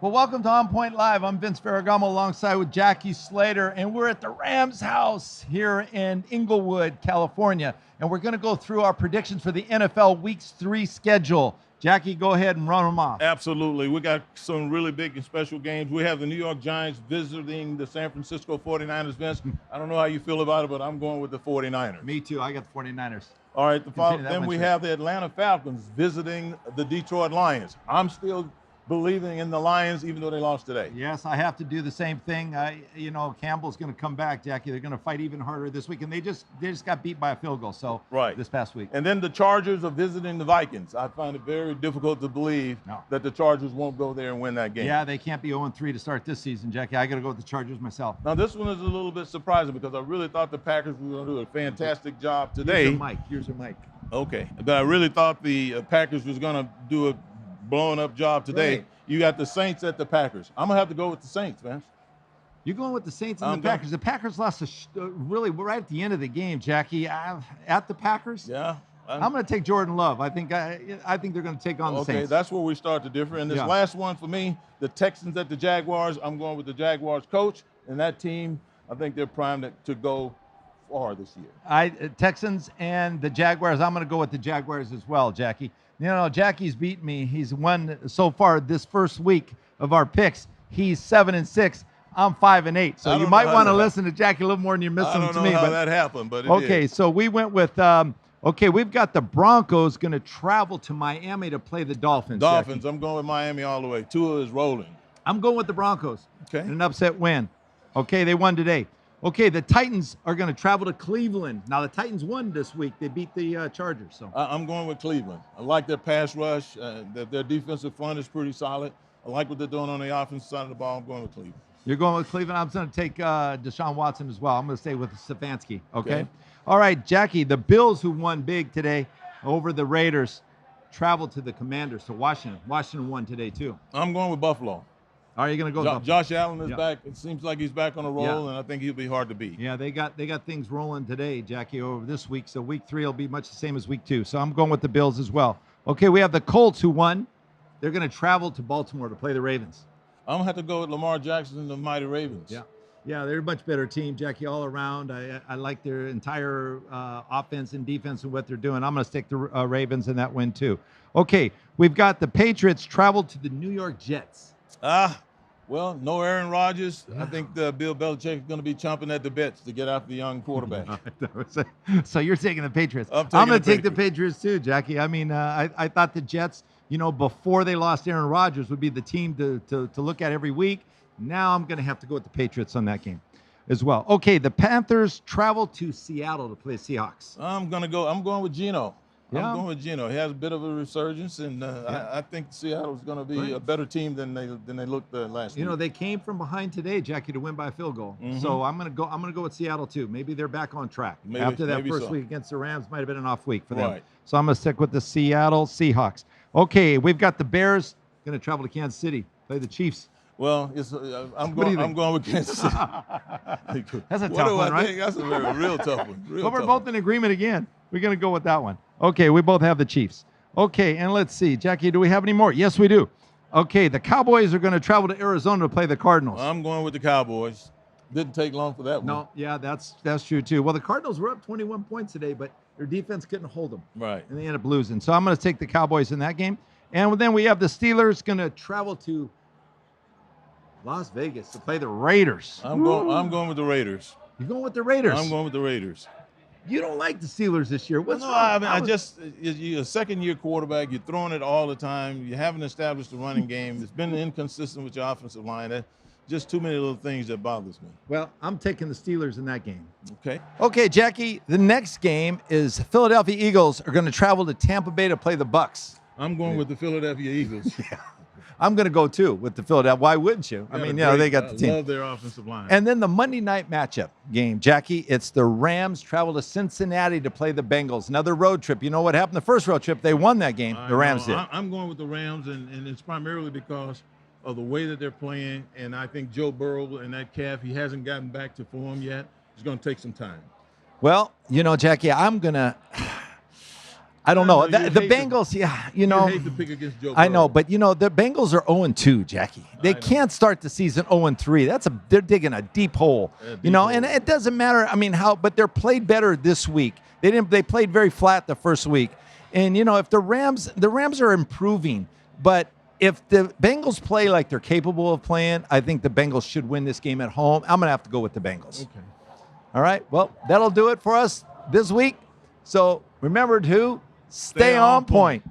Well, welcome to On Point Live. I'm Vince Ferragamo alongside with Jackie Slater, and we're at the Rams house here in Inglewood, California. And we're going to go through our predictions for the NFL Week 3 schedule. Jackie, go ahead and run them off. Absolutely. We got some really big and special games. We have the New York Giants visiting the San Francisco 49ers. Vince, I don't know how you feel about it, but I'm going with the 49ers. Me too. I got the 49ers. All right. Then we have the Atlanta Falcons visiting the Detroit Lions. I'm still believing in the Lions, even though they lost today. Yes, I have to do the same thing. Campbell's going to come back, Jackie. They're going to fight even harder this week, and they just got beat by a field goal. So this past week. And then the Chargers are visiting the Vikings. I find it very difficult to believe that the Chargers won't go there and win that game. Yeah, they can't be 0-3 to start this season, Jackie. I got to go with the Chargers myself. Now this one is a little bit surprising because I really thought the Packers were going to do a fantastic job today. Here's your mic. Okay, but I really thought the Packers was going to do a blowing up job today. Right. You got the Saints at the Packers. I'm going to have to go with the Saints, man. You're going with the Saints and the Packers. The Packers lost really right at the end of the game, Jackie. At the Packers? Yeah. I'm going to take Jordan Love. I think they're going to take on the Saints. Okay, that's where we start to differ. And this last one for me, the Texans at the Jaguars. I'm going with the Jaguars coach. And that team, I think they're primed to go far this year. Texans and the Jaguars. I'm going to go with the Jaguars as well, Jackie. You know, Jackie's beat me. He's won so far this first week of our picks. He's 7-6. I'm 5-8. So you might want to listen to Jackie a little more than you're missing to me. I don't know how that happened, but it okay, did. So we went with we've got the Broncos going to travel to Miami to play the Dolphins. Dolphins. Jackie. I'm going with Miami all the way. Tua is rolling. I'm going with the Broncos. Okay. In an upset win. Okay, they won today. Okay, the Titans are going to travel to Cleveland. Now, the Titans won this week. They beat the Chargers. So I'm going with Cleveland. I like their pass rush. Their defensive front is pretty solid. I like what they're doing on the offensive side of the ball. I'm going with Cleveland. You're going with Cleveland. I'm going to take Deshaun Watson as well. I'm going to stay with Stefanski. Okay? All right, Jackie, the Bills, who won big today over the Raiders, traveled to the Commanders, to Washington. Washington won today, too. I'm going with Buffalo. Are you going to go? Josh Allen is back. It seems like he's back on a roll, and I think he'll be hard to beat. Yeah, they got things rolling today, Jackie, over this week. So week 3 will be much the same as week 2. So I'm going with the Bills as well. Okay, we have the Colts who won. They're going to travel to Baltimore to play the Ravens. I'm going to have to go with Lamar Jackson and the mighty Ravens. Yeah, they're a much better team, Jackie, all around. I like their entire offense and defense and what they're doing. I'm going to stick to Ravens in that win too. Okay, we've got the Patriots travel to the New York Jets. Well, no Aaron Rodgers. I think Bill Belichick is going to be chomping at the bits to get after the young quarterback. So you're taking the Patriots. I'm going to take the Patriots too, Jackie. I mean, I thought the Jets, before they lost Aaron Rodgers, would be the team to look at every week. Now I'm going to have to go with the Patriots on that game as well. Okay, the Panthers travel to Seattle to play Seahawks. I'm going with Geno. I'm going with Geno. He has a bit of a resurgence, and I think Seattle is going to be a better team than they looked last week. They came from behind today, Jackie, to win by a field goal. Mm-hmm. So I'm going to go with Seattle too. Maybe they're back on track. After that first week against the Rams, might have been an off week for them. So I'm going to stick with the Seattle Seahawks. Okay, we've got the Bears going to travel to Kansas City, play the Chiefs. Well, I'm going with Kansas City. That's a tough one, right? That's a real tough one. But we're both in agreement again. We're going to go with that one. Okay, we both have the Chiefs. Okay, and let's see. Jackie, do we have any more? Yes, we do. Okay, the Cowboys are going to travel to Arizona to play the Cardinals. I'm going with the Cowboys. Didn't take long for that one. No, yeah, that's true too. Well, the Cardinals were up 21 points today, but their defense couldn't hold them. Right. And they ended up losing. So I'm going to take the Cowboys in that game. And then we have the Steelers going to travel to Las Vegas to play the Raiders. I'm going with the Raiders. You're going with the Raiders? I'm going with the Raiders. You don't like the Steelers this year. What's wrong? I mean, you're a second-year quarterback. You're throwing it all the time. You haven't established a running game. It's been inconsistent with your offensive line. Just too many little things that bothers me. Well, I'm taking the Steelers in that game. Okay. Okay, Jackie, the next game is Philadelphia Eagles are going to travel to Tampa Bay to play the Bucks. I'm going with the Philadelphia Eagles. Yeah. I'm going to go, too, with the Philadelphia. Why wouldn't you? They got the team. I love their offensive line. And then the Monday night matchup game, Jackie, it's the Rams travel to Cincinnati to play the Bengals. Another road trip. You know what happened the first road trip? They won that game. The Rams did. I'm going with the Rams, and it's primarily because of the way that they're playing. And I think Joe Burrow and that calf, he hasn't gotten back to form yet. It's going to take some time. Well, Jackie, I I don't know. You The hate Bengals, You hate to pick against Joe Burrow. I know, but the Bengals are 0-2, Jackie. They can't start the season 0-3. They're digging a deep hole. And it doesn't matter. I mean, but they're played better this week. They played very flat the first week. And if the Rams are improving, but if the Bengals play like they're capable of playing, I think the Bengals should win this game at home. I'm going to have to go with the Bengals. Okay. All right. Well, that'll do it for us this week. So remember to stay on point.